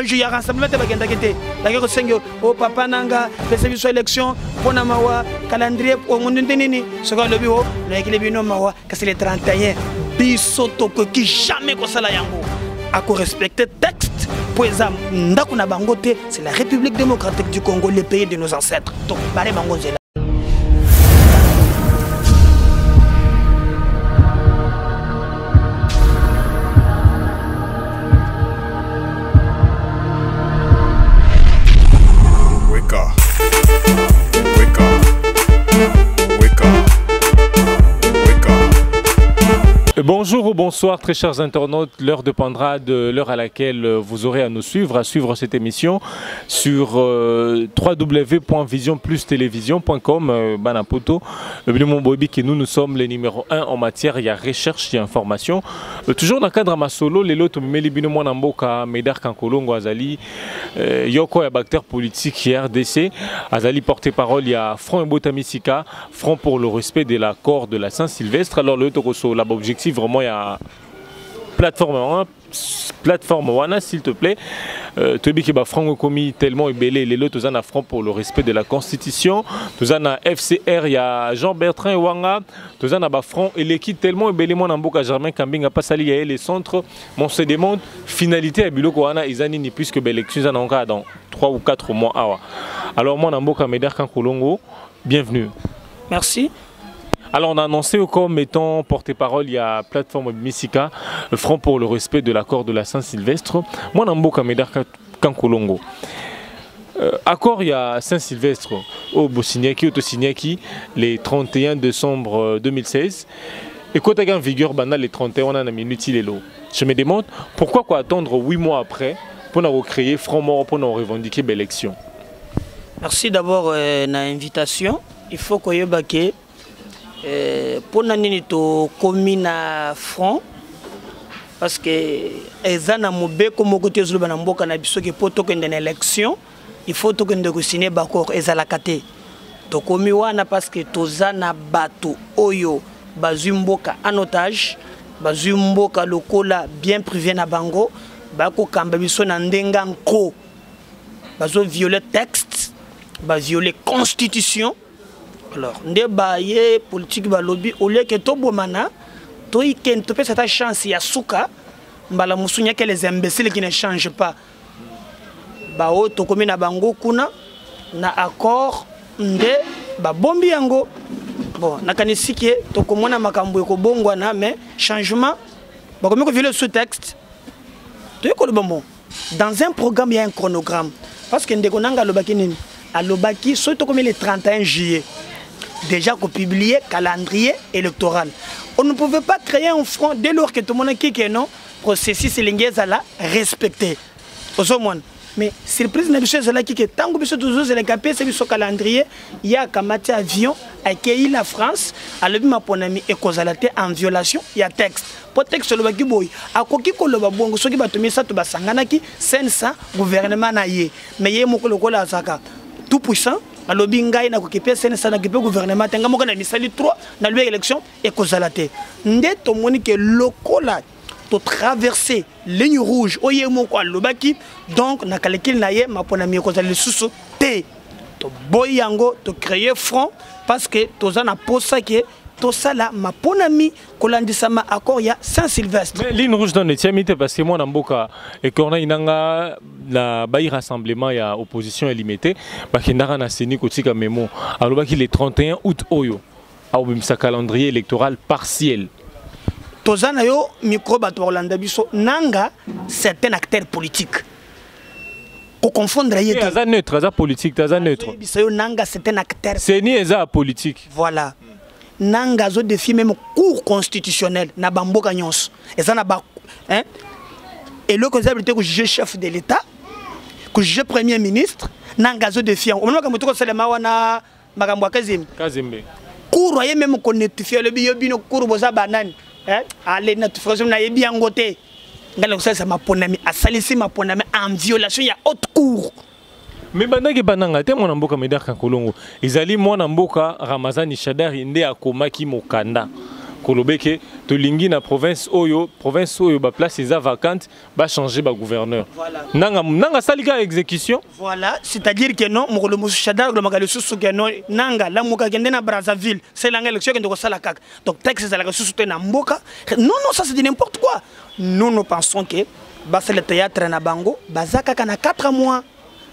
il y a rassemblement de bagenda qui était. D'accord, c'est que au papa nanga, les services élection, pour na mawa, calendrier au monde nini, ce qu'on le bureau, le équilibre mawa, que c'est les 31 bisoto qui jamais comme ça la yango. À quoi respecter texte, pour exemple, ndakuna bangote, c'est la République démocratique du Congo, le pays de nos ancêtres. Donc, baré bango zela. Bonjour ou bonsoir très chers internautes, l'heure dépendra de l'heure à laquelle vous aurez à nous suivre, cette émission sur www.visionplustélévision.com Banapoto. Nous sommes les numéro 1 en matière de recherche et information. Toujours dans le cadre de ma solo, les lots Melibino Namboka, Médard Kankolongo Azali, Yoko et acteur politique RDC, Azali porte-parole, il y a Front Mbotamisika, Front pour le respect de l'accord de la Saint-Sylvestre. Alors le Tokoso, l'objectif vraiment il y a plateforme wana s'il te plaît tobi ki ba franc commis tellement ébélé les lots à front pour le respect de la constitution tozana FCR il y a Jean-Bertrand Wanga tozana ba front et l'équipe tellement ébélé mon mboka Germain Kambinga pas sali il y a les centres mon se demande finalité à biloko wana izani ni puisque l'élection en encore dans 3 ou 4 mois awa. Alors mon mboka Médard Kankolongo, bienvenue. Merci. Alors on a annoncé comme étant porte-parole, il y a plateforme Misika, Front pour le respect de l'accord de la Saint-Sylvestre. Moi, Namboka Médard Kankolongo. Accord, il y a Saint-Sylvestre au Bosiniaki, au Tosiniaki, les 31 décembre 2016. Et quand il y a en vigueur, les 31, on a minute les lots. Je me demande pourquoi attendre 8 mois après pour nous recréer Front Mort pour nous revendiquer l'élection. Merci d'abord de l'invitation. Il faut que vous pour nani to commune front parce que ezana mobe comme côté zulu bana mboka na biso ke poto kende na élection il faut to kende signer bakor ezala kate to komi wana parce que tozana bato oyo bazumboka en otage bazumboka lokola bien privé na bango bako kamba biso na ndenga nko bazo violer texte ba violer constitution. Alors, ndé politique ba lobby au lieu que to bomana to iken to peut cette chance ya souka mbala musunya que les imbéciles qui ne changent pas ba o to komi na bango kuna na accord ndé ba bombi yango bon nakanisi ke to komona makambo ko bongwa na mais changement ba komi ko violer ce texte to ko le bon dans un programme il y a un chronogramme parce que ndé konanga lobaki nini a lobaki surtout comme le 31 juillet déjà qu'on publié calendrier électoral. On ne pouvait pas créer un front dès lors que tout le monde qui est non processus linguiste à la respecter. Mais surprise n'a pas là qui est tant que bisous toujours c'est le capé c'est bisous calendrier il y a kamati avion accueilli la France à le bima ponami et causalité en violation il y a texte pour texte le baki boy a koki ko le babongo soki batomi ça to basangana ki sensa gouvernement na ye mais ye moko lokola azaka tout puissant. Alors, bingai na kokipe senesa na kipe gouvernement tenga moka na misali 3 na loi élection et kozalate ndé to moni ke lokola to traverser ligne rouge oye moko alobaki donc na kalekil na ye mapona mi kozali susu te to boyango to créer front parce que toza na posa ke to sala mapona mi kolandisa ma accord ya Saint-Sylvestre. Mais ligne rouge dans les tiamites parce que moi na mboka et qu'on a inanga la bail rassemblement il y a opposition illimitée parce qu'il n'a na seni kotika memo alors qu'il est 31 août oyo a sa calendrier électoral partiel tozana yo micro bato Orlando biso nanga certains acteurs politiques ko confondre yé ça neutre ça politique ça neutre biso nanga certains acteurs c'est ni ça politique voilà nanga zo défi même cour constitutionnel na bamboka nyonso ezana ba hein et le responsabilité que juge chef de l'État, que juge premier ministre, n'engageons défiant. Au moment où nous sommes wana makambo kazimbe. Kazimbe. Cour royé même qu'on notifie le bino cour boza banane. Hein? Allez notification na yebi angote. Ngala ça ça ma ponami asalisi ma ponami en violation il y a haute cour. Mais bandaki bananga te mona mboka Médard Kankolongo. Ezali mona mboka Ramazani Shadari nde akomaki mokanda. kolobeke to lingi na province oyo ba place eza vacante ba changer ba gouverneur. Voilà. Nanga salika exécution. Voilà, c'est-à-dire que non, mokolo musushada le magali susu que non nanga la muka kende na Brazzaville, c'est l'élection que ndoko sala kaka. Donc texte c'est la susu te na mboka. Non ça c'est n'importe quoi. Nous pensons que c'est le théâtre na bango, bazaka kana 4 mois.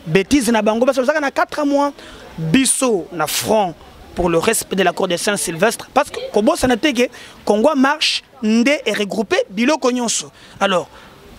Bêtise na bango, bazaka na 4 mois. Bisso na front pour le respect de l'accord de Saint-Sylvestre parce que Kobo Sanatege Congo marche ndé est regroupé biloko nyonso. Alors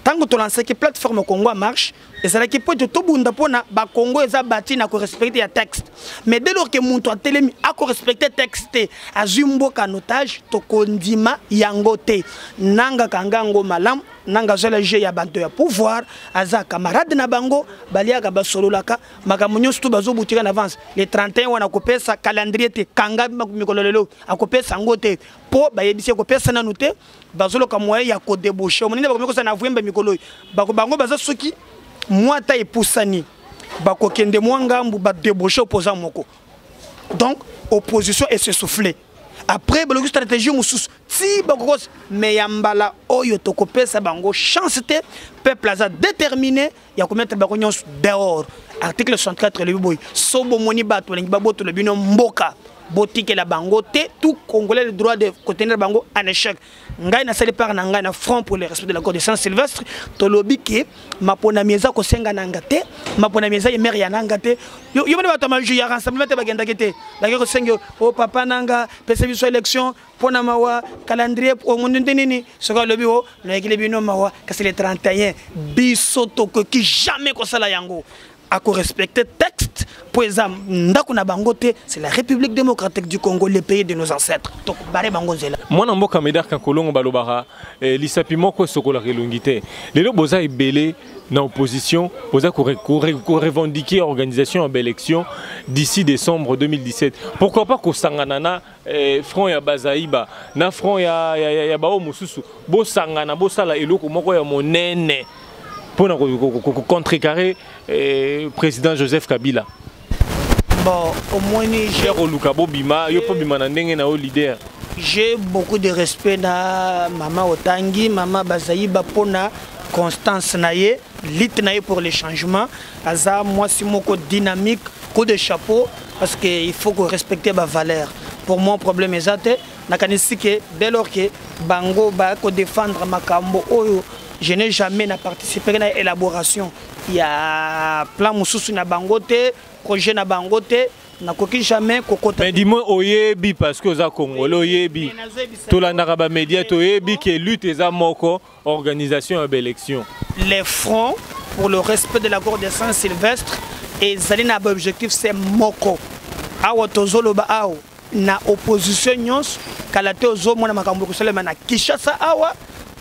tant que tu lances que plateforme Congo marche et ça qui peut tout bunda pona ba Congo eza bâti na ko respecter texte. Mais dès lors quemuntu a telemi a ko respecter texte azumbo kanotage to kondima yangote nanga kangango malam nanga zola je ya banto ya pouvoir aza camarade na bango baliaka basololaka makamunyo stu bazo butika na avance les 31 wana kopesa calendrier te kanga mikololelo akopesa ngote po bayebisi kopesa na note bazolo ka moyen ya ko débaucher monene bakomikosa na vwemba mikolo bango baza soki mwata epusani bakokende mwangambu ba débaucher opposant moko. Donc opposition est s'essouffler. Après la stratégie mususu si bakokos mais yambala oyo tokopesa bango chance te peuple a déterminé ya ko mettre bango nyonso dehors. Article 64 le boy sobo moni bato lengi baboto le bino mboka botike la bango te tout congolais le droit de contenir bango en échec. Ngai na sali par na ngai na front pour le respect de l'accord de Saint-Sylvestre to lobi ke mapona mieza ko senga nanga te mapona mieza yemer ya nanga te yo bana bato maju ya rassemblement te bagenda kete la ko senga o papa nanga pese biso élection pona mawa calendrier o munde nini soka lobi o na ekile bino mawa ka c'est le 31 biso to ko ki jamais ko sala yango à respecter texte pour c'est la République démocratique du Congo, le pays de nos ancêtres. Donc baré bango zela. Moi na mboka medar kan kolongo balobara lisapi moko sokola relongité. Lelo boza ebele na opposition, boza ko revendiquer organisation en élection d'ici décembre 2017. Pourquoi pas ko sangana front ya Bazaïba, na front ya bao mususu, bo sangana bo sala eloko moko ya monene. Pour contrecarrer président Joseph Kabila. Bon, au moins j'ai beaucoup de respect na Mama Otangi, Mama Bazaïba pour na constance naie, lit naie pour les changements. Aza moi si moko dynamique, coup de chapeau parce qu'il faut que respecter ma valeur. Pour moi problème est que dès lors que bango ba ko défendre makambo oyo je n'ai jamais participé à l'élaboration. Il y a plan mususu na bangote, projet na bangote, na koki jamais kokota. Mais dis-moi oyebi parce que za Congolais oyebi. To la naraba média to oyebi que lutte eza moko organisation à élection. Les fronts pour le respect de l'accord de Saint-Sylvestre et zalina objectif c'est moko. Awa tozolo ba awo na opposition nyons kalate ozo mona makambo ko selema na Kinshasa awa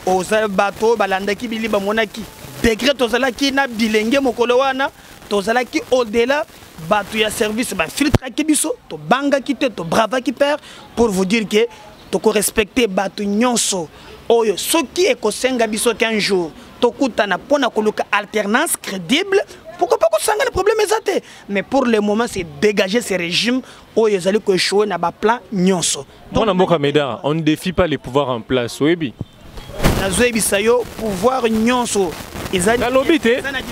oza bato balandaki biliba monaki décret tozalaki na bilenge mokolo wana tozalaki au-delà bato ya service ba filtre ki biso to banga ki te to brava ki père pour vous dire que to ko respecter bato nyonso oyo soki ekosenga biso qu'un jour to kutana pona koluka alternance crédible. Pourquoi pas qu'on s'engage le problème est. Mais pour le moment, c'est dégager ces régimes où ils allaient échouer dans le plan nyonso. On ne défie pas les pouvoirs en place. Oui. Pouvoir nyonso.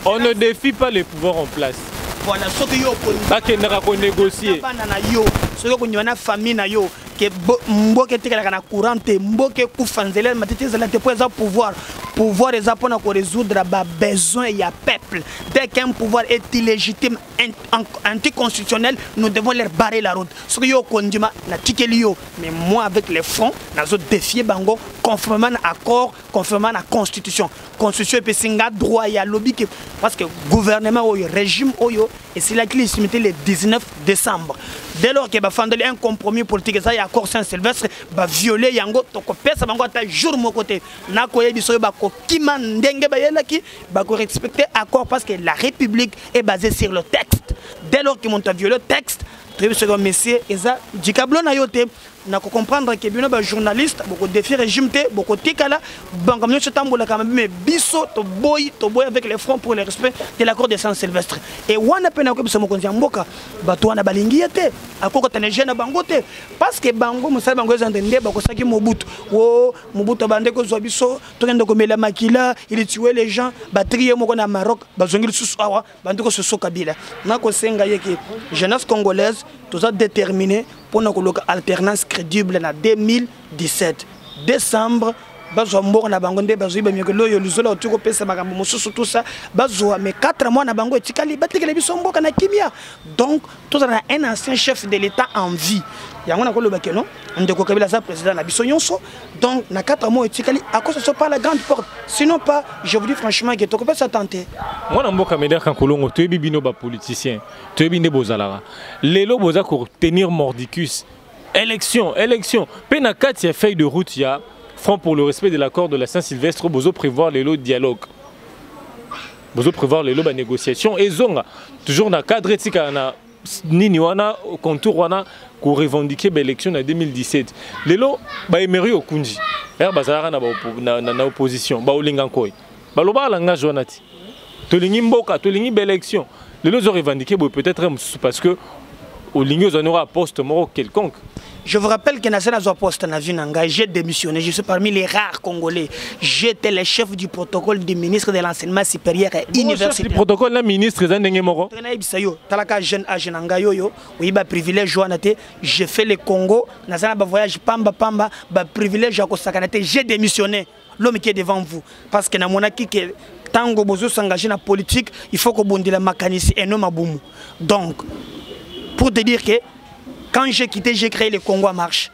On ne défie pas les pouvoirs en place. Voilà, ce que vous négocier. Ce que vous famille que mboke tekala na courante mboke kufanzela matete za te pour pouvoir les apprendre à résoudre les besoins et ya peuple. Dès qu'un pouvoir est illégitime anticonstitutionnel, nous devons leur barrer la route. Ce que yo kondima na tikelio mais moi avec les fonds nazo défier bango conformément à accord, conformément à la constitution. Constitution peut singa droit ya lobby parce que gouvernement oyo régime oyo et c'est la qui limité le 19 décembre. Dès lors que ba fandeli un compromis politique ça ya accord Saint-Sylvestre ba violer yango to ko pesa bango ata jour mo côté na ko yebiso ba ko kima ndenge ba yelaki ba ko respecter accord parce que la République est basée sur le texte. Dès lors qu'ils m'ont violé le texte, monsieur eza dikablo na yote na comprendre que bino ba journaliste boko défi régime te boko tikala bango mino tambola quand même mais biso to boy avec les fronts pour le respect de l'accord de Saint-Sylvestre et wana pena ko biso mokonzi mboka bato wana balingi te akoko tane jeune bango te parce que bango musala bango ezandende bako saki Mobutu wo Mobutu bande ko zwa biso to kende ko mela makila il tuait les gens ba trier moko na Maroc bazongili susu awa bande ko soso Kabila na ko senga yeke jeunesse congolaise tous a déterminé pour une alternance crédible en 2017 décembre bazwa mboko na bango nde bazwi ba mikolo yo luzola otiko pesa makambo mosusu tout ça bazwa mais 4 mois na bango etikali batikele biso mboka na kimia donc tout ça un ancien chef de l'état en vie yango na koloba keno ndeko Kabila za président na biso nyonso donc na 4 mois etikali à cause de pas la grande porte sinon pas je vous dis franchement que to peut pas tenter moi na mboka Médard Kankolongo to bibino ba politicien to binde bozalara lelo boza ko tenir mordicus élection pe na kati ya feuille de route ya Front pour le respect de l'accord de la Saint-Sylvestre, Bozo prévoir les lots de dialogue. Bozo prévoir les lots de négociation. Et zonga, toujours dans le cadre de Nini wana, contour wana, pour revendiquer l'élection en 2017. Les lots, bah émery au Kunji. Bazara na opposition, bah olingankoi. Bah loba langa joanati. Tolingi mboka, tolingi l'élection. Les lots ont revendiqué peut-être parce que au ligne on aura un poste mort quelconque. Je vous rappelle que Nassana Zopost j'ai démissionné. Je suis parmi les rares Congolais. J'étais le chef du protocole du ministre de l'enseignement supérieur et universitaire. Chef du protocole, le ministre Zandengé-Moro. J'ai fait le Congo. Nassana voyage pamba. Privilège à Kosakanate. J'ai démissionné. L'homme qui est devant vous. Parce que dans mon acquis, tango bozo s'engager dans la politique, il faut que bondi la mécanisme et non ma boum. Donc, pour te dire que quand j'ai quitté, j'ai créé le Congo Marche.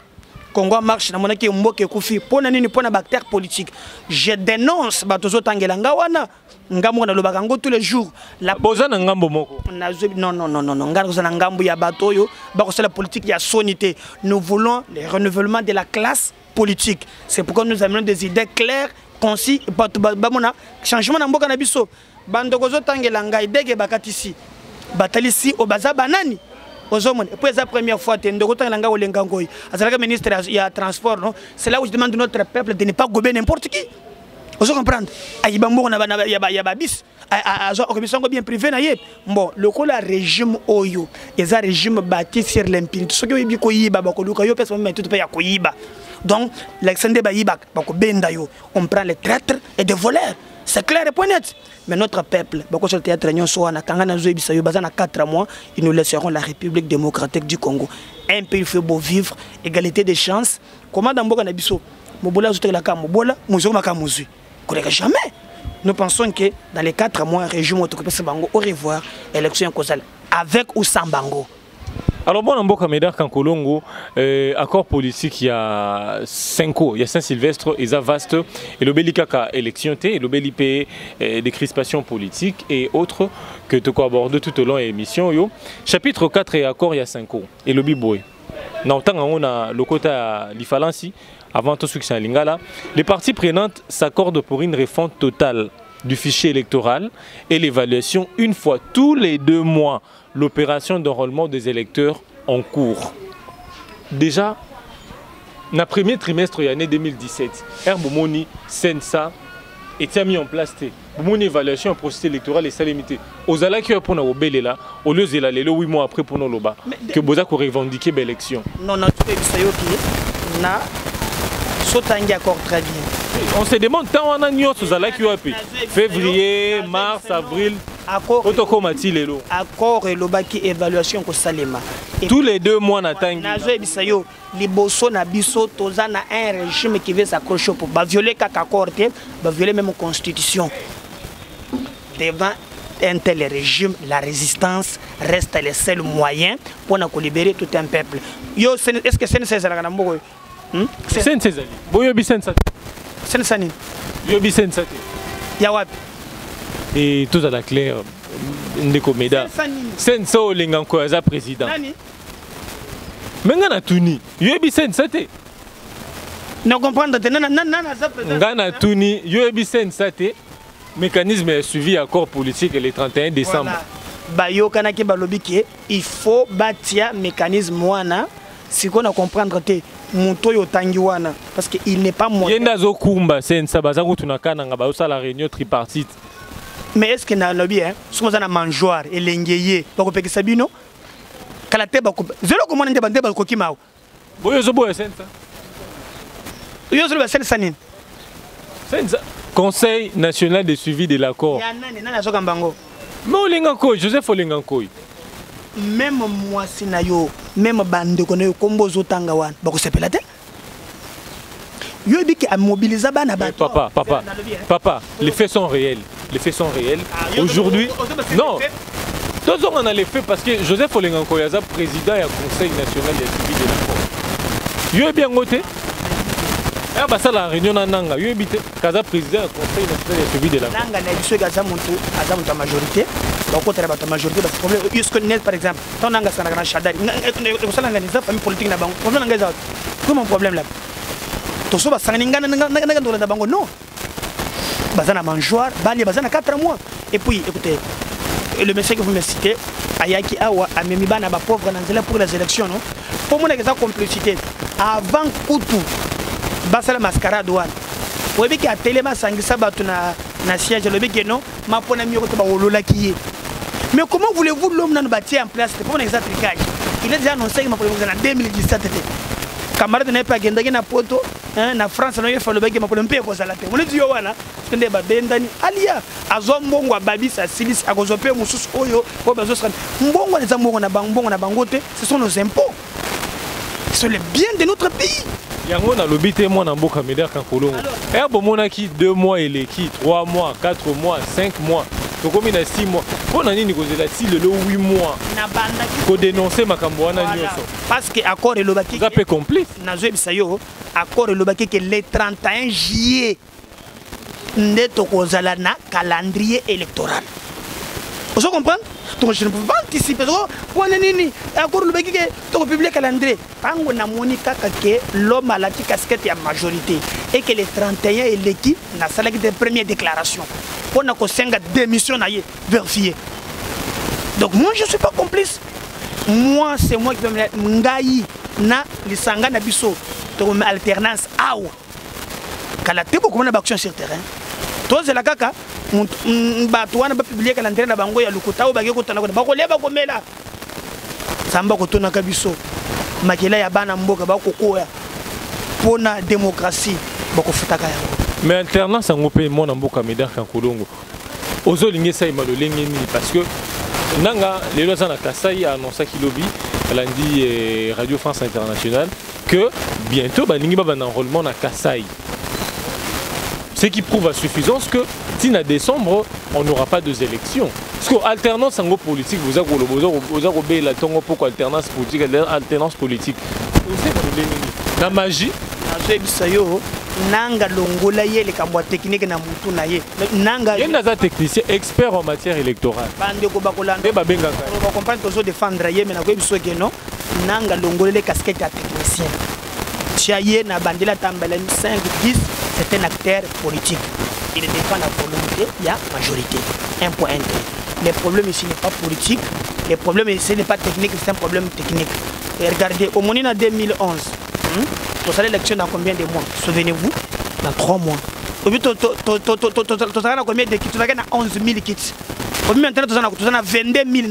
Congo Marche, na monaki mboke kufi pona nini pona bactère politique. Je dénonce batozo tangelanga wana ngambo na lobakango tous les jours. La boza na ngambo moko. Non, ngambo na ngambo ya batoyo ba la politique ya sonité. Nous voulons le renouvellement de la classe politique. C'est pourquoi nous amenons des idées claires, concis, bamona changement na mboka na biso. Bandoko zo tangelanga idege bakatisi. Batalisi obaza banani. Pour la première fois, le ministre du Transport, c'est là où je demande à notre peuple de ne pas gober n'importe qui. Vous comprenez? Il y a bis. Bien privé. Bon, le régime Oyo, il un régime bâti sur l'impunité. Ce qui donc, on prend les traîtres et des voleurs. C'est clair et point net. Mais notre peuple, sur le théâtre, dans 4 mois, ils nous laisseront la République démocratique du Congo. Un pays il faut beau vivre, égalité des chances. Comment dans Boga Nabiso, jamais. Nous pensons que dans les 4 mois, le régime au revoir, élection causale, avec ou sans Bango. Alors bon, en Boka Médard Kankolongo, accord politique, il y a 5 ans, il y a Saint-Sylvestre, il y a vaste, et le Bélikaka élection, et le Bélipé des crispations politiques et autres que tu as abordé tout au long de l'émission. Chapitre 4 et accord, il y a 5 ans, et le Biboué. Dans le temps, on a le côté l'Ifalansi, avant tout ce qui est Lingala, les parties prenantes s'accordent pour une réforme totale du fichier électoral et l'évaluation une fois tous les 2 mois. L'opération d'enrôlement des électeurs en cours. Déjà, dans le premier trimestre de l'année 2017, Herbomoni, Sensa, était mis en place. Mon évaluation en processus électoral est ça limité. Aux ala qui pour nous obéler là, au lieu de l'aller 8 mois après pour nous loba, que Boza pour revendiquer l'élection. Non, non, tu sais que na sautangi accord très bien. On se demande tant on a nios aux ala qui février, mars, avril. Accord et l'obaki évaluation ko salema. Tous les 2 mois n'attend. Nazo bisayo liboso na biso toza na un régime qui veut s'accrocher pour violer kaka accord ba violer même constitution. Devant un tel régime, la résistance reste le seul moyen pour nous libérer tout un peuple. Yo est-ce que c'est nécessaire na mboko? C'est nécessaire. Boyo bisensa. C'est nécessaire. Yo bisensa. Ya wapi? Et tout à la claire, Ndeko Meda. C'est ça, Lenganko, le président. Mais on a tout ni. Yobi Sensate. Non, comprendre. Ngana Tuni, Yobi Sensate. Mécanisme est suivi accord politique le 31 décembre. Bayo Kanaki Balobiki, il faut bâtir mécanisme moana. Si on a comprendre, Montoyo Tangiwana parce qu'il n'est pas moi. Yenda zo kumba c'est ça bazango tunakana ngaba ça la réunion tripartite. Mais est-ce que na lobby hein somo za na mangeoire elengeye bako peki sabino kala te bako zelo ko mona ndeba ndeba ko kimao. Boyo zo boyo c'est ça. Yo zo ba c'est ça nini? C'est ça. Conseil national de suivi de l'accord. Ya nani nani azoka mbango. Mais Olingankoy, Joseph Olingankoy. Même moi sinayo même bande ko ne kombo zo tanga wana bako sepela te. Yo biki a mobiliser bana ba. Papa, les faits sont réels. Les faits sont réels. Aujourd'hui, non. Tous on a les faits parce que Joseph Olingankoy est président du Conseil national de suivi de l'accord. Yo bien ngoté. Ah bah ça la réunion nanga. Yo bité kaza président du Conseil national de suivi de l'accord. Nanga na biso gaza muntu aza majorité. Donc contre la majorité parce que problème est-ce que net par exemple, ton nanga sana na shadari. Ko sala ngani za famille politique na bango. Problème nanga za. Comment problème là? To so ba sanginga na ndola na bango non. Bazana mangeoire, bali bazana 4 mois. Et puis écoutez, le monsieur que vous me citez, Ayaki Awa a mis bana ba pauvre dans pour les élections non. Pour moi que ça complicité avant Koutou basala mascarade wan. Webi ki a telema sangisa batu na siège le biki non, ma pona mioko to ba olola ki. Mais comment voulez-vous l'homme nan bâtir en place pour un exact tricage? Il a déjà annoncé que ma problème en 2017 camarade n'est pas gendaki na poto na France na yefa lobaki ma problème pe ko sala te. On dit yo wana ndé ba bendani alia azo mbongo babisa silisi akozo pe mususu oyo ko bazo sala mbongo les mbongo na bango te, ce sont nos impôts. C'est le bien de notre pays. Yango na lobité moi na mboka Médard Kankolongo. Et bomonaki 2 mois et les qui 3 mois, 4 mois, 5 mois. Donc comme il a 6 mois. Bon nani ni kozela si le 8 mois. Na banda ko dénoncer makambo wana nyoso. Parce que accord et lobaki. Ça peut complice. Na zo bisayo accord et lobaki que le 31 juillet ndeto kozala na calendrier électoral. Vous comprenez? Donc je ne peux pas anticiper. Pour nini accord lobaki que to publier calendrier. Tango na monika que l'homme a la casquette ya majorité et que le 31 et l'équipe na sala de première déclaration. On a une démission à vérifier. Donc moi je ne suis pas complice. Moi c'est moi qui vais me dire Ngaï na lisanga na biso to alternance awa. Kala te beaucoup na action sur terrain. Toi c'est la kaka bato wana ba publier calendrier na bango ya lukuta ba ke kotana ko ba ko leba ko mela. Samba ko tona ka biso. Makela ya bana mboka ba ko koya. Pona démocratie ba ko futaka ya. Mais alternance en Européen, mon amboka Médard Kankolongo. Ozo lingue ça il m'a le parce que Nanga, les lois en Kassai a annoncé qu'il lobby, elle a dit Radio France Internationale que bientôt bah lingue va un enrôlement à Kassai. Ce qui prouve à suffisance que si en décembre on n'aura pas deux élections. Parce que alternance en politique, vous avez la tongo pour alternance politique, alternance politique. La magie. Nanga longola ye le kamwa technique na mutu na ye nanga ye naza technicien expert en matière électorale bande ko bakolanda be babenga on va comprendre que zo défendre ye mais na ko biso ke non nanga longola le casquette ya technicien tiaye na bandela tambala 5 10 c'est un acteur politique il défend la volonté ya majorité un point intérêt le problème ici n'est pas politique le problème ici n'est pas technique c'est un problème technique et regardez au moment en 2011 vous savez l'élection dans combien de mois? Souvenez-vous, dans 3 mois. Tu as combien de kits? Tu as 11 000 kits. Maintenant, tu as 22 000.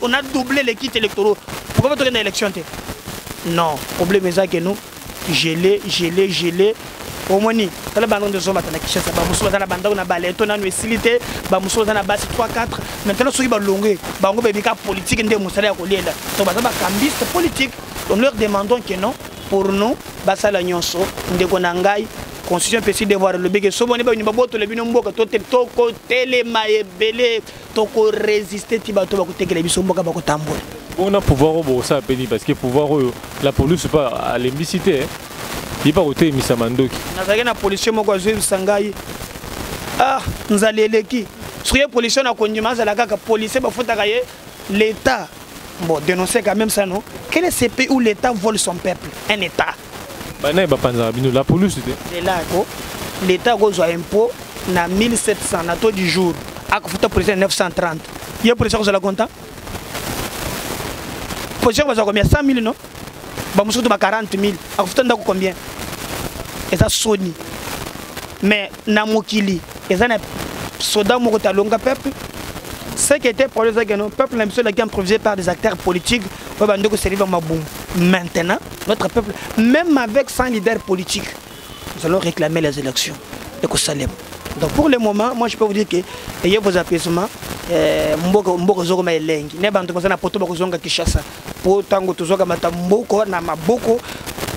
On a doublé les kits électoraux. Pourquoi tu as une élection? Non, le problème est que nous, gelé. Au moins, tu as la bande de Zoma, tu as la bande de Ballet, tu as une facilité, tu as la base 3-4. Maintenant, tu as une longue, tu as une politique, tu as une politique. Nous leur demandons que non. Pour nous, basala nyonso ndeko na ngai constitution peut devoir le bege so boni ba ni baboto le bino mboka to ko telema ebele to ko résister ti bato ba ko tekela biso mboka ba ko tambola. On a pouvoir au ça peni parce que pouvoir la police pas à l'imbicité il pas côté misamandoki. Na zaka na police moko azwi sangai ah nzaleleki soye police na kondima za la kaka police ba futa kaye l'état. Bon, dénoncer quand même ça, non? Quel est ce pays où l'État vole son peuple? Un État. La police, c'est là que l'État a un impôt na 1700 na taux du jour. À quoi faut président 930? Il y a président qui la compte? Président va combien? 100 000, non? ba mususu ba 40 000 akufuta ndako combien eza soni mais na mokili eza na soda moko talonga peuple. Ce qui était pour les agents, peuple n'a pas été improvisé par des acteurs politiques. Maintenant, notre peuple, même avec 100 leaders politiques, nous allons réclamer les élections. Donc pour le moment, moi je peux vous dire que ayez vos apaisements. Mboko zoko elengi ne bantu kozana poto bakozonga Kinshasa po tango tozoka mata mboko na maboko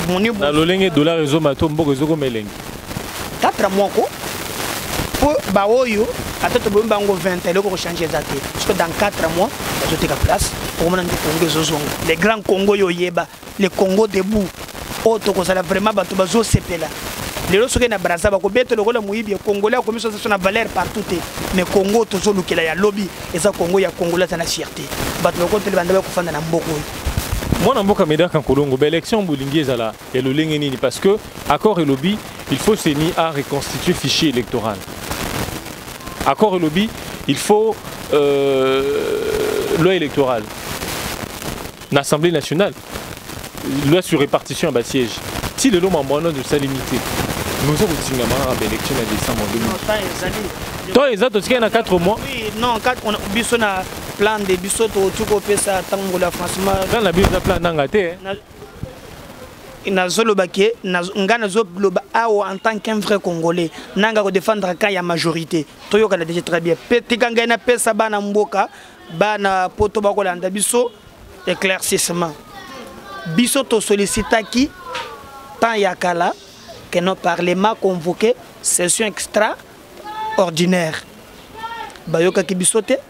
moni na lolenge dollar ezo mato mboko zoko elengi 4 mois ko pour baoyo atatu bomba ngo 20 eloko ko changer date parce que dans 4 mois je te place pour mon Congo zozonga les grands Congo yo yeba les Congo debout auto ko sala vraiment bato bazo sepela lelo soki na Brazza ba ko beto lokola muyibi congolais a commis na valeur partout mais Congo tozo lukela ya lobby eza Congo ya congolais na fierté bato ba ko tele banda ba ko fanda na mboko moi na mboka Médard Kankolongo ba élection bolingi ezala ya lolenge nini parce que accord et lobby il faut s'unir à reconstituer fichier électoral. Accord et lobby, il faut loi électorale. L'Assemblée nationale, loi sur répartition à bas siège. Si le nom en bon nom de sa limité, nous avons une élection en décembre 2000. Toi, exact, tu as 4 mois. Oui, non, 4 on a plan de bisous, tu peux ça tant la franchement. Dans la bise de plan d'Angaté. Nazolobake ngana zoloba awo en tant qu'un vrai Congolais nanga ko défendre quand il y a majorité toyoka na déjà très bien petika ngana pesa bana mboka bana poto bakolanda biso éclaircissement biso to sollicitaki tant yakala que nos parlement convoqué session extraordinaire bayoka ki bisote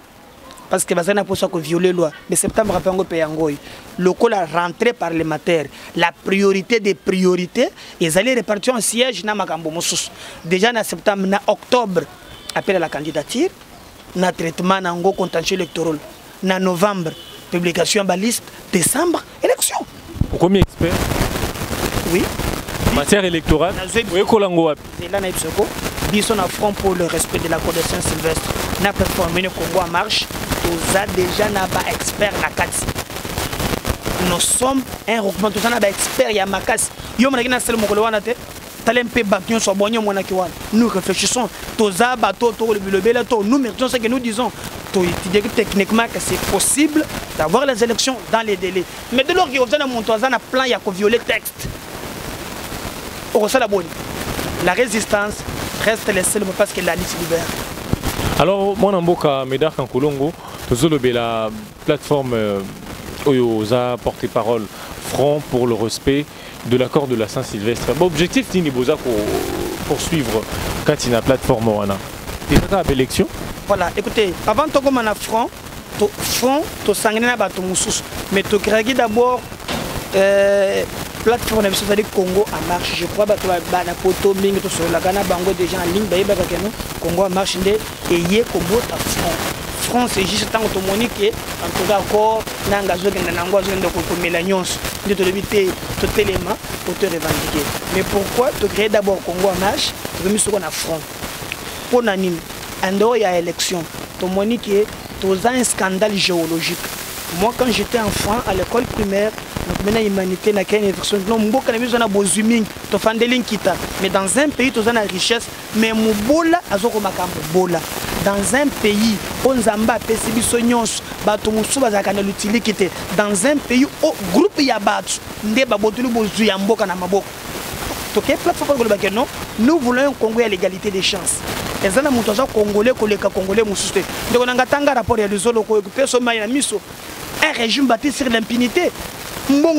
parce que bazana pour ça que violer loi mais septembre apango peyangoy local la rentrée parlementaire la priorité des priorités ils allaient répartir un siège na makambo mosusu déjà en septembre na octobre appel à la candidature na traitement na ngo contentieux électoral na novembre publication ba liste décembre élection combien expert oui matière électorale oui kolango wapi là na ipsoko biso na front pour le respect de la code de Saint-Sylvestre na plateforme ne Congo en marche tous a déjà na ba expert na kati nous sommes un regroupement tous na ba expert ya makasi yo mona kina sel mokolo wana te talempe bakyon so bonyo mona ki wana nous réfléchissons tous a bateau to le bela to nous mettons ce que nous disons to étudier techniquement que c'est possible d'avoir les élections dans les délais mais de lors que vous avez monté un plan ya ko violer texte au ça la bonne la résistance reste les seuls parce que la liste libère. Alors moi Namboka Médard Kankolongo la plateforme Oyoza porte-parole Front pour le respect de l'accord de la Saint-Sylvestre. Bon, objectif c'est pour poursuivre Katina plateforme wana. Et ça élection. Voilà, écoutez, avant de commencer à Front, to sangena ba to mususu, mais to créer d'abord plateforme de Congo en marche. Je crois que la poto mingi to sur la Ghana bango déjà en ligne ba ka Congo en marche et yé Congo ta Front. France c'est juste tant automonique en tout cas encore nangazo kenda nango zo ndeko ko melanyons de te limiter tout élément pour te revendiquer. Mais pourquoi te créer d'abord Congo en marche, tu remis sur un front. Pour nanine en dehors il y a élection. Automonique tu as un scandale géologique. Moi quand j'étais enfant à l'école primaire na humanité na kene version non mboka na biso na bozuming to fandeling kita mais dans un pays tu as la richesse mais mubola azoko makambo bola dans un pays on zamba pesi biso nyonso bato musu bazaka na l'utilité dans un pays au groupe ya batu nde babotulu bozu ya mboka na maboko to ke plateforme ko le non nous voulons un Congo à l'égalité des chances ezana mutu za congolais koleka congolais musu te ndeko nanga tanga rapport ya lezolo ko peso mai na miso un régime bâti sur l'impunité. Nous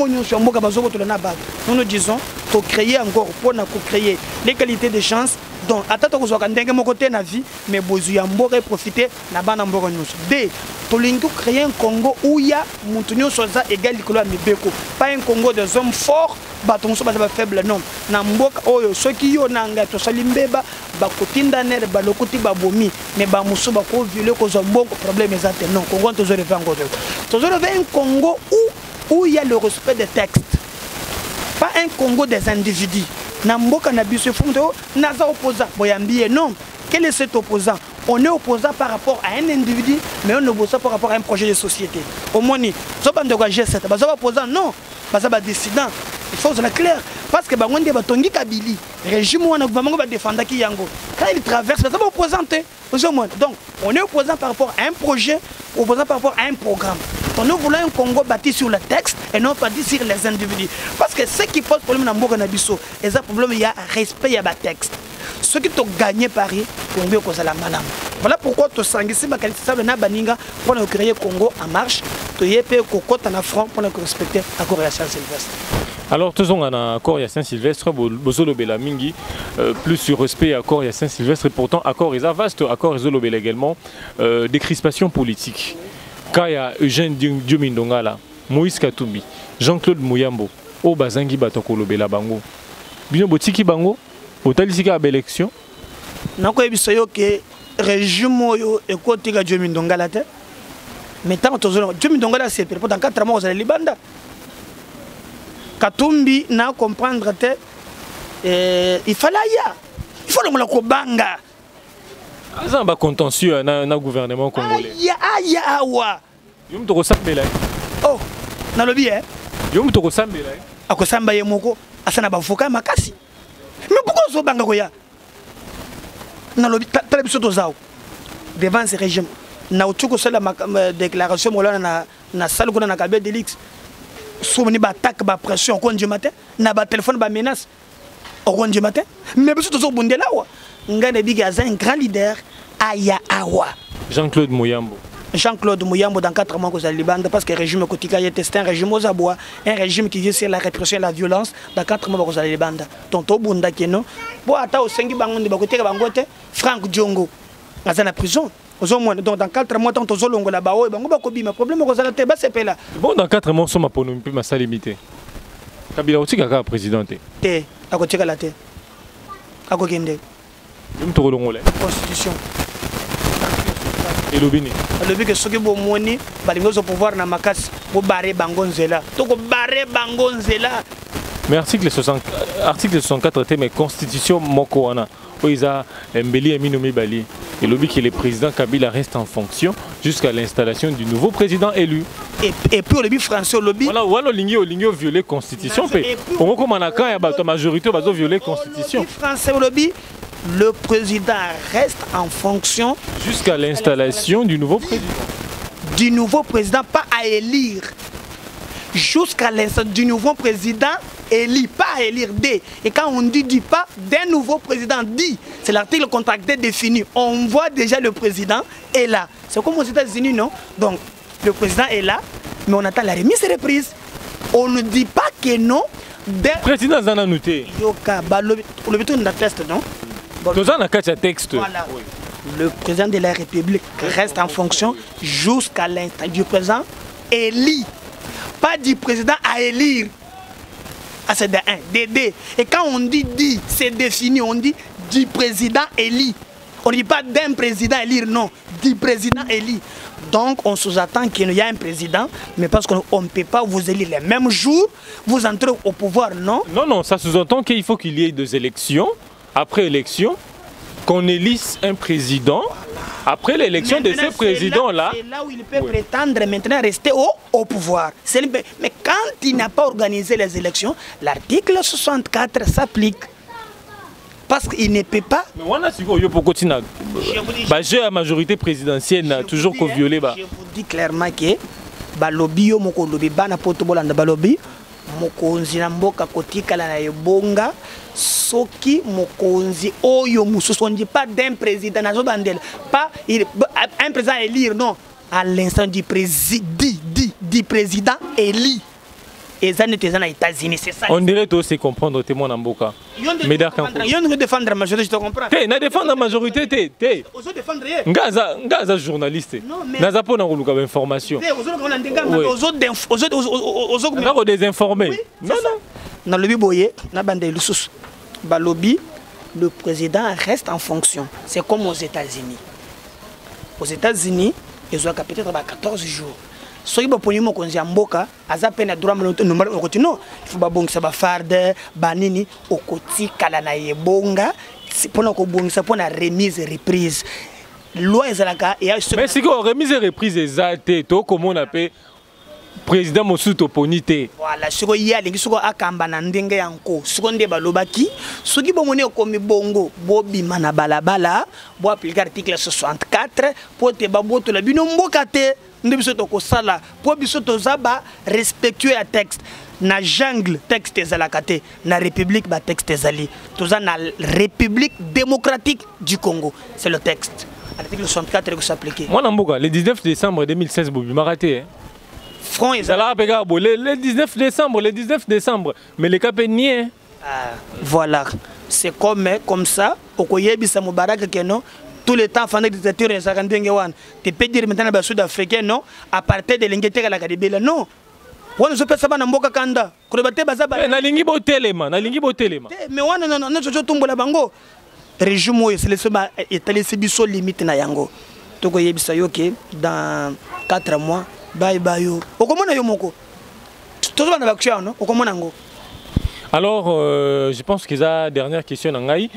nous disons pour créer encore pour créer l'égalité des chances donc attends que soit ndenge mon côté na vie mais bozuya mbore profiter na bana mboro nyonso b to lingo créer un Congo où il y a mutunyo soza égal likolo ya mibeko pas un Congo des hommes forts bato muso ba faible non na mboka oyo soki yo nanga to salimbeba ba kotinda ner ba lokuti ba bomi mais ba muso ba ko violer ko zo mboko problème ezate non Congo to zo refa ngoto to zo refa un Congo où il y a le respect des textes pas un Congo des individus. Namboka Nabiso Fundo, Naza opposant. Boyambi, non. Quel est cet opposant? On est opposant par rapport à un individu, mais on est opposant par rapport à un projet de société. Au moins, G7, opposant, non. baza ba dissident. Il faut être clair parce que bango ndé batongi kabili régime wana gouvernement ba défendre ki yango. Quand il traverse ça va opposante. Donc on est opposant par rapport à un projet, opposant par rapport à un programme. Donc nous voulons un Congo bâti sur le texte et non pas sur les individus. Parce que ce qui pose problème dans Mboka Nabiso, il y a problème, il y a respect, il y a un texte. Ceux qui ont gagné Paris, Congo cause la malam. Voilà pourquoi tu sens que ma qualité de Baninga pour créer Congo en marche, tu y es payé Coco en affront pour respecter l'accord de Saint-Sylvestre. Alors, tous on a un accord à Saint-Sylvestre, Bozolo Bela Mingi, plus sur respect à accord à Saint-Sylvestre, et pourtant accord est vaste, accord Zolo Bela également, des crispations politiques. Kaya Eugène Diomindongala, Moïse Katumbi, Jean-Claude Mouyambo, Obazangi Batokolo Bela Bango. Bino Botiki Bango, Otalisika à l'élection. Nako ebisoyo que régime oyo ekotika Diomindongala te. Mais tant que Diomindongala c'est pour dans 4 mois aux Libanda. Katumbi n'a comprendre te il fallait il faut le kobanga. Ça va contentieux na gouvernement congolais. Ya wa. Yom to sambela. Oh, na lobi Yom to sambela. Akosamba ye moko asana bavuka makasi. Mais pourquoi zo banga ko ya? Na lobi telebiso to zao. Devant ce régime. Na utuko sala déclaration molana na salle ko na kabé delix. Soumni ba attaque ba pression ko ndje matin na ba téléphone ba menace. Au du matin, mais biso to zo bundela wa. Ngane biga un grand leader aya awa. Jean-Claude Mouyambo. Jean-Claude Mouyambo dans 4 mois aux Libanda parce que le régime Kotika est un régime aux abois, un régime qui vient sur la répression et la violence dans 4 mois aux Libanda. Tonto Bunda Keno, bo ata au sengi bangon de bakote bangote, Franck Diongo dans la prison. Donc dans 4 mois tant aux longo là-bas, bango bakobi mais problème aux alate ba c'est là. Bon dans 4 mois soma pour nous ma salimité. Kabila Otika ka président te akotika la te. Akokende. Constitution. Et le Bénin. Le but que ceux qui vont monter, au pouvoir na makas, pour barrer Bangonzela. Donc barrer Bangonzela. Mais article 64 était mais constitution Mokoana. Où ils ont Mbeli et Minoumi Bali. Et le but que le président Kabila reste en fonction jusqu'à l'installation du nouveau président élu. Et puis le but français, le but. Voilà, l'ingénieur violer la constitution. Pour comment on a quand la majorité va violer la constitution. Le français, le but. Le président reste en fonction jusqu'à l'installation du nouveau président. Du nouveau président, pas à élire. Jusqu'à l'installation du nouveau président élu, pas à élire D. Et quand on dit pas d'un nouveau président, dit, c'est l'article contracté défini. On voit déjà le président est là. C'est comme aux États-Unis, non? Donc, le président est là, mais on attend la remise et reprise. On ne dit pas que non. Le président Zananouté. Yoka, le béton de la test, non? Texte. Voilà. Oui. Le président de la République reste en fonction jusqu'à l'instant du président élu. Pas du président à élire. Ah, c'est de 1, DD. Et quand on dit, c'est défini, on dit du président élu. On ne dit pas d'un président élire, non, du président élu. Donc on sous-attend qu'il y a un président, mais parce qu'on ne peut pas vous élire le même jour, vous entrez au pouvoir, non? Non, ça sous-entend qu'il faut qu'il y ait des élections. Après élection, qu'on élise un président, après l'élection de ce président-là... C'est là où il peut prétendre maintenant rester au pouvoir. Mais quand il n'a pas organisé les élections, l'article 64 s'applique. Parce qu'il ne peut pas... Mais on a j'ai la majorité présidentielle n'a toujours qu'au violer. Je vous dis clairement que balobi yo moko lobi bana poto bolanda balobi mokonzi na mboka kotikala na ebonga soki mokonzi oyo mususu on dit pas d'un président nazo bandel pas un président élire non à l'instant du président élu et ça n'était aux États-Unis c'est ça on dirait tout c'est comprendre témoin na mboka mais d'accord yo ne défendre la majorité je te comprends na défendre la majorité té ozo défendre ngaza journaliste naza pona ko luka information ozo désinformer non dans le biboye na bande lusus balobi le président reste en fonction c'est comme aux États-Unis ils ont peut-être 14 jours soki baponi mokonzi ya mboka aza pe na droit numero okoti non il faut babongisa ba farde banini okoti kala na yebonga pona ko bongisa pona remise reprise loi ezalaka mais si ko remise reprise ezate to comment on appelle président Mosuto Ponite. Voilà, ce qu'il y a, c'est que Akamba Nandenge Yanko, ce qu'on dit Balobaki, ce qui est monnaie comme Bongo, Bobi Manabalabala, pour appliquer l'article 64, pour te baboto la binombo kate, ndebisoto ko sala, pour bisoto zaba respectueux à texte. Na jungle texte ezalakate, na république ba texte ezali. Toza na République démocratique du Congo, c'est le texte. L'article 64 qui s'applique. Moi Namboka, le 19 décembre 2016, Bobi Maraté. Front le 19 décembre, mais les capes niais. Voilà, c'est comme ça, au Koyebisa Moubarak Keno, tout le temps, pendant que tu tu peux dire maintenant que les Sud-Africains, non, à partir de l'Ingleterre à la Caribéla, non. On ne se peut pas Mboka Kanda. Na lingi botelema. Mais on non, je tombe la bango. Régime, c'est le seul étalé, c'est biso limite na yango. Tu Koyebisa Yoke, dans 4 mois. Bye bye yo. Okomona yo moko. Tout le monde non? Okomona ngo. Alors, je pense que la dernière question nangai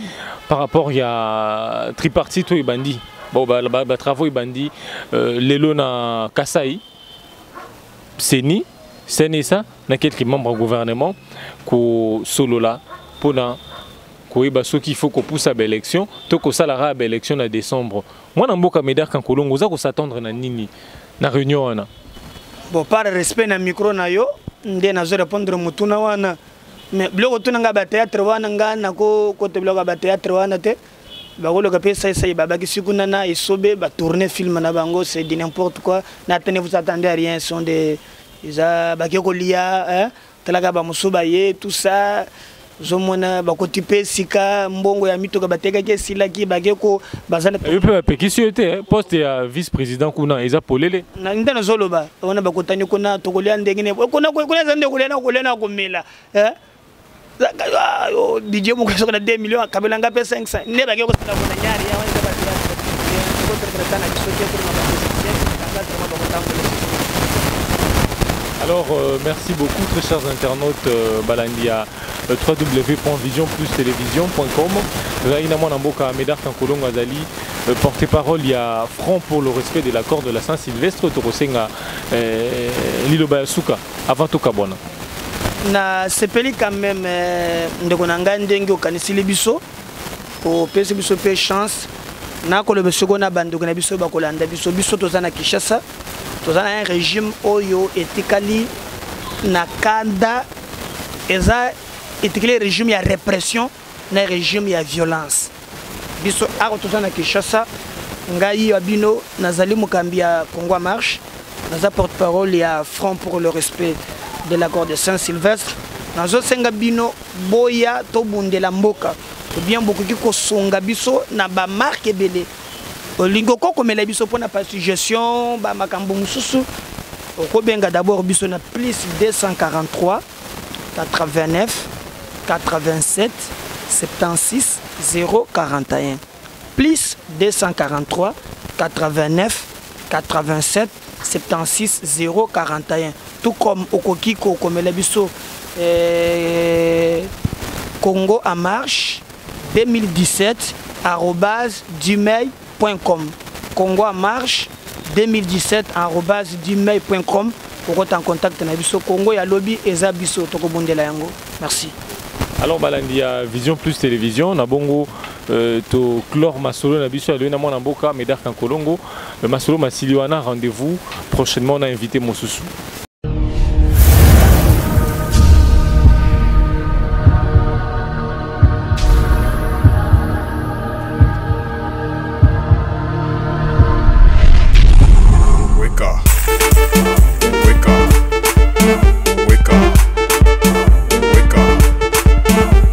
par rapport à tripartite et bandi. Bon, bah travaux et bandi. Lelo na Kasai. Seni, Senesa, na quelques membres du gouvernement ko solo là pour na ko iba ce qu'il faut qu'on pousse à l'élection. To ko salara à l'élection en décembre. Moi namboka meder kan kolongo za ko s'attendre na nini na réunion na. Bon, par respect na micro na yo, ndé na zo répondre mutuna wana. Mais bloco tunanga ba théâtre wana nga na ko côté bloco ba théâtre wana te. Ba ko loka pesa ça ba ki sikuna na isobe ba tourner film na bango, c'est de n'importe quoi. N'attendez vous attendez à rien, sont des isa ba ko lia hein, telaka ba musuba ye tout ça. Zomona bakotipe sika mbongo ya mito ka bateka ke silaki bageko bazana et puis pékisioté poste ya vice-président kuna eza polele na ndana zoloba ona bakotani kuna tokolia ndengine kuna zande kolena komela DJ mo kaso na 2 millions kabela ngape 500 ne bageko sala kuna nyari ya wanda batira ko trekana kisoke pour Alors, merci beaucoup, très chers internautes Balandia, www.visionplustélévision.com. Raina Mwanamboka Medar Kankolong Azali, porte-parole, il y a Front pour le respect de l'accord de la Saint-Sylvestre, Torosenga Liloba Suka, avant Tokabona. Na sepeli quand même, Ndekonanga Ndenge Okanisili Biso, au PC Biso P chance, na kolobe sekona bando na biso bakolanda biso biso tozana Kinshasa. Nous avons un régime oyo etikali nakanda eza etikali régime ya répression na régime ya violence biso ako tozana Kinshasa ngai abino nazali mukambi ya Congo marche naza porte-parole ya Front pour le respect de l'accord de Saint-Sylvestre nazo senga bino boya to bundela mboka to bien beaucoup ki ko songa biso na ba marque belé Olingo koko mela biso pona pa suggestion ba makambo mususu okobenga d'abord biso na plus 243 89 87 76 041 plus 243 89 87 76 041 tout comme okoki koko mela biso Congo en marche 2017 @gmail.com Congo en marche 2017 @gmail.com pour être en contact na biso Congo ya lobby eza biso toko bondela yango merci. Alors Balandia Vision Plus Télévision na bongo to clore masolo na biso ya na mona mboka Medar Kankolongo masolo masiliwana rendez-vous prochainement on a invité Mosusu.